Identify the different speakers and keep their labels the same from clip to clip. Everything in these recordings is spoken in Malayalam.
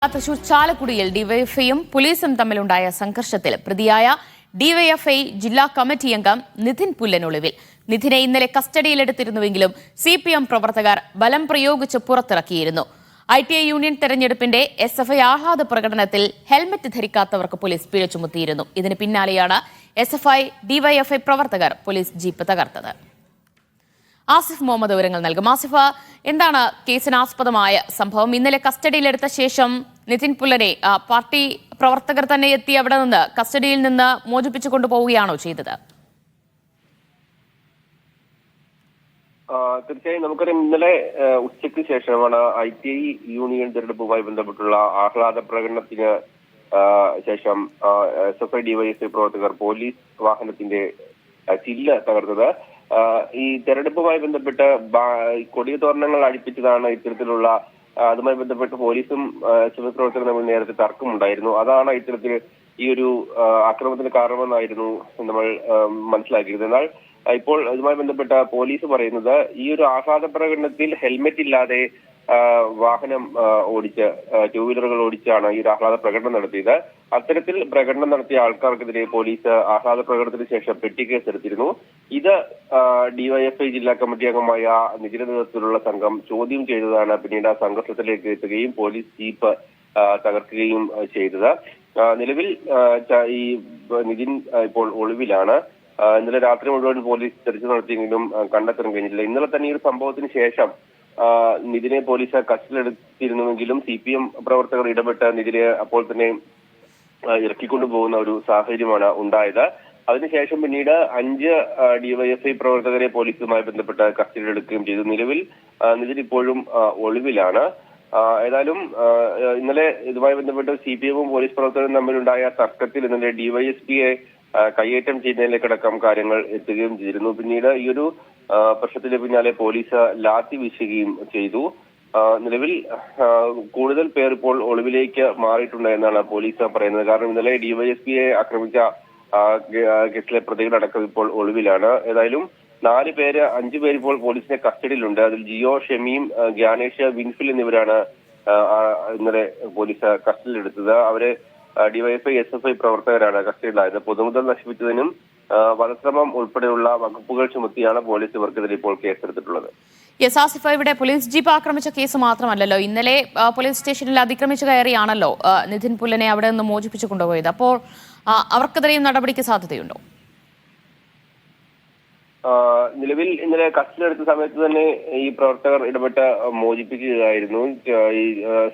Speaker 1: തൃശൂർ ചാലക്കുടിയിൽ ഡിവൈഎഫ്ഐയും പോലീസും തമ്മിലുണ്ടായ സംഘർഷത്തിൽ പ്രതിയായ ഡിവൈഎഫ്ഐ ജില്ലാ കമ്മിറ്റി അംഗം നിതിൻ പുല്ലൻ ഒളിവിൽ. നിതിനെ ഇന്നലെ കസ്റ്റഡിയിലെടുത്തിരുന്നുവെങ്കിലും സിപിഎം പ്രവർത്തകർ ബലം പ്രയോഗിച്ച് പുറത്തിറക്കിയിരുന്നു. ITI യൂണിയൻ തെരഞ്ഞെടുപ്പിന്റെ SFI ആഹ്ലാദ പ്രകടനത്തിൽ ഹെൽമറ്റ് ധരിക്കാത്തവർക്ക് പോലീസ് പിഴ ചുമത്തിയിരുന്നു. ഇതിന് പിന്നാലെയാണ് SFI ഡിവൈഎഫ്ഐ പ്രവർത്തകർ പോലീസ് ജീപ്പ് തകർത്തത്. ആസിഫ് മുഹമ്മദ് വിവരങ്ങൾ നൽകും. ആസിഫ്, എന്താണ് കേസിനാസ്പദമായ സംഭവം? ഇന്നലെ കസ്റ്റഡിയിലെടുത്ത ശേഷം നിതിൻ പുല്ലനെ പാർട്ടി പ്രവർത്തകർ തന്നെ എത്തി അവിടെ നിന്ന് കസ്റ്റഡിയിൽ നിന്ന് മോചിപ്പിച്ചു കൊണ്ടുപോവുകയാണോ ചെയ്തത്?
Speaker 2: തീർച്ചയായും നമുക്കറിയാം, ഇന്നലെ ഉച്ചയ്ക്ക് ശേഷമാണ് ITI യൂണിയൻ തെരഞ്ഞെടുപ്പുമായി ബന്ധപ്പെട്ടുള്ള ആഹ്ലാദ പ്രകടനത്തിന് ശേഷം SFI ഡിവൈഎഫ്ഐ പ്രവർത്തകർ പോലീസ് വാഹനത്തിന്റെ ചില്ല് തകർത്തത്. ഈ തെരഞ്ഞെടുപ്പുമായി ബന്ധപ്പെട്ട് കൊടിയ തോരണങ്ങൾ അഴിപ്പിച്ചതാണ് ഇത്തരത്തിലുള്ള. അതുമായി ബന്ധപ്പെട്ട് പോലീസും SFI പ്രവർത്തകരും തമ്മിൽ നേരത്തെ തർക്കമുണ്ടായിരുന്നു. അതാണ് ഇത്തരത്തിൽ ഈ ഒരു ആക്രമണത്തിന് കാരണമെന്നായിരുന്നു നമ്മൾ മനസ്സിലാക്കിയത്. എന്നാൽ ഇപ്പോൾ ഇതുമായി ബന്ധപ്പെട്ട പോലീസ് പറയുന്നത് ഈ ഒരു ആഹ്ലാദ പ്രകടനത്തിൽ ഹെൽമെറ്റ് ഇല്ലാതെ വാഹനം ഓടിച്ച് ടൂ വീലറുകൾ ഓടിച്ചാണ് ഈ ഒരു ആഹ്ലാദ പ്രകടനം നടത്തിയത്. അത്തരത്തിൽ പ്രകടനം നടത്തിയ ആൾക്കാർക്കെതിരെ പോലീസ് ആഹ്ലാദ പ്രകടനത്തിന് ശേഷം പെട്ടിക്കേസ് എടുത്തിരുന്നു. ഇത് ഡിവൈഎഫ്ഐ ജില്ലാ കമ്മിറ്റി അംഗമായ നിതിന്റെ നേതൃത്വത്തിലുള്ള സംഘം ചോദ്യം ചെയ്തതാണ് പിന്നീട് ആ സംഘർഷത്തിലേക്ക് എത്തുകയും പോലീസ് ജീപ്പ് തകർക്കുകയും ചെയ്തത്. നിലവിൽ ഈ നിതിൻ ഇപ്പോൾ ഒളിവിലാണ്. ഇന്നലെ രാത്രി മുഴുവൻ പോലീസ് തെരച്ചിൽ നടത്തിയെങ്കിലും കണ്ടെത്താൻ കഴിഞ്ഞില്ല. ഇന്നലെ തന്നെ ഈ ഒരു സംഭവത്തിന് ശേഷം നിതിനെ പോലീസ് കസ്റ്റഡിയിലെടുത്തിരുന്നുവെങ്കിലും CPM പ്രവർത്തകർ ഇടപെട്ട് നിതിനെ അപ്പോൾ തന്നെ ഇറക്കിക്കൊണ്ടുപോകുന്ന ഒരു സാഹചര്യമാണ് ഉണ്ടായത്. അതിനുശേഷം പിന്നീട് 5 ഡിവൈഎഫ്ഐ പ്രവർത്തകരെ പോലീസുമായി ബന്ധപ്പെട്ട് കസ്റ്റഡിയിലെടുക്കുകയും ചെയ്തു. നിലവിൽ നിതിൻ ഇപ്പോഴും ഒളിവിലാണ്. ഏതായാലും ഇന്നലെ ഇതുമായി ബന്ധപ്പെട്ട് CPM-ഉം പോലീസ് പ്രവർത്തകരും തമ്മിലുണ്ടായ തർക്കത്തിൽ ഇന്നലെ ഡിവൈഎസ്പിയെ കയ്യേറ്റം ചെയ്യുന്നതിലേക്കടക്കം കാര്യങ്ങൾ എത്തുകയും ചെയ്തിരുന്നു. പിന്നീട് ഈ ഒരു പ്രശ്നത്തിന് പിന്നാലെ പോലീസ് ലാത്തി വീശുകയും ചെയ്തു. നിലവിൽ കൂടുതൽ പേർ ഇപ്പോൾ ഒളിവിലേക്ക് മാറിയിട്ടുണ്ട് എന്നാണ് പോലീസ് പറയുന്നത്. കാരണം ഇന്നലെ ഡിവൈഎസ്പിയെ ആക്രമിച്ച കേസിലെ പ്രതികളടക്കം ഇപ്പോൾ ഒളിവിലാണ്. ഏതായാലും 5 പേര് ഇപ്പോൾ പോലീസിന്റെ കസ്റ്റഡിയിലുണ്ട്. അതിൽ ജിയോ, ഷമീം, ഗ്യാനേഷ്, വിൻഫിൽ എന്നിവരാണ് ഇന്നലെ പോലീസ് കസ്റ്റഡിയിലെടുത്തത്. അവരെ ഡിവൈഎഫ്ഐ SFI പ്രവർത്തകരാണ് കസ്റ്റഡിയിലായത്. പൊതുമുതൽ നശിപ്പിച്ചതിനും വധശ്രമം ഉൾപ്പെടെയുള്ള വകുപ്പുകൾ ചുമത്തിയാണ് പോലീസ് ഇവർക്കെതിരെ ഇപ്പോൾ കേസെടുത്തിട്ടുള്ളത്.
Speaker 1: ആസിഫ്, ഇവിടെ പോലീസ് ജീപ്പ് ആക്രമിച്ച കേസ് മാത്രമല്ലല്ലോ, ഇന്നലെ പോലീസ് സ്റ്റേഷനിൽ അതിക്രമിച്ചു കയറിയാണല്ലോ നിതിൻ പുല്ലനെ അവിടെ നിന്ന് മോചിപ്പിച്ചു കൊണ്ടുപോയത്. അപ്പോൾ അവർക്കെതിരെയും നടപടിക്ക് സാധ്യതയുണ്ടോ?
Speaker 2: നിലവിൽ ഇന്നലെ കസ്റ്റഡിയെടുത്ത സമയത്ത് തന്നെ ഈ പ്രവർത്തകർ ഇടപെട്ട് മോചിപ്പിക്കുകയായിരുന്നു. ഈ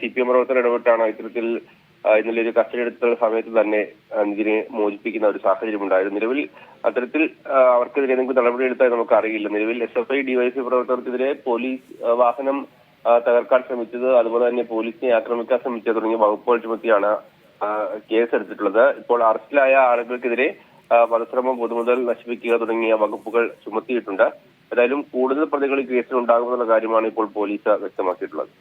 Speaker 2: CPM പ്രവർത്തകർ ഇടപെട്ടാണ് ഇത്തരത്തിൽ ഇന്നലെ ഒരു കസ്റ്റഡിയെടുത്ത സമയത്ത് തന്നെ നിതിനെ മോചിപ്പിക്കുന്ന ഒരു സാഹചര്യം ഉണ്ടായിരുന്നു. നിലവിൽ അത്തരത്തിൽ അവർക്കെതിരെ എന്തെങ്കിലും നടപടിയെടുത്താൽ നമുക്ക് അറിയില്ല. നിലവിൽ SFI ഡിവൈഎഫ്ഐ പ്രവർത്തകർക്കെതിരെ പോലീസ് വാഹനം തകർക്കാൻ ശ്രമിച്ചത്, അതുപോലെ തന്നെ പോലീസിനെ ആക്രമിക്കാൻ ശ്രമിച്ചത് തുടങ്ങിയ വകുപ്പുകൾ ചുമത്തിയാണ് കേസെടുത്തിട്ടുള്ളത്. ഇപ്പോൾ അറസ്റ്റിലായ ആളുകൾക്കെതിരെ വധശ്രമം, പൊതുമുതൽ നശിപ്പിക്കുക തുടങ്ങിയ വകുപ്പുകൾ ചുമത്തിയിട്ടുണ്ട്. ഏതായാലും കൂടുതൽ പ്രതികൾ ഈ കേസിൽ ഉണ്ടാകുമെന്നുള്ള കാര്യമാണ് ഇപ്പോൾ പോലീസ് വ്യക്തമാക്കിയിട്ടുള്ളത്.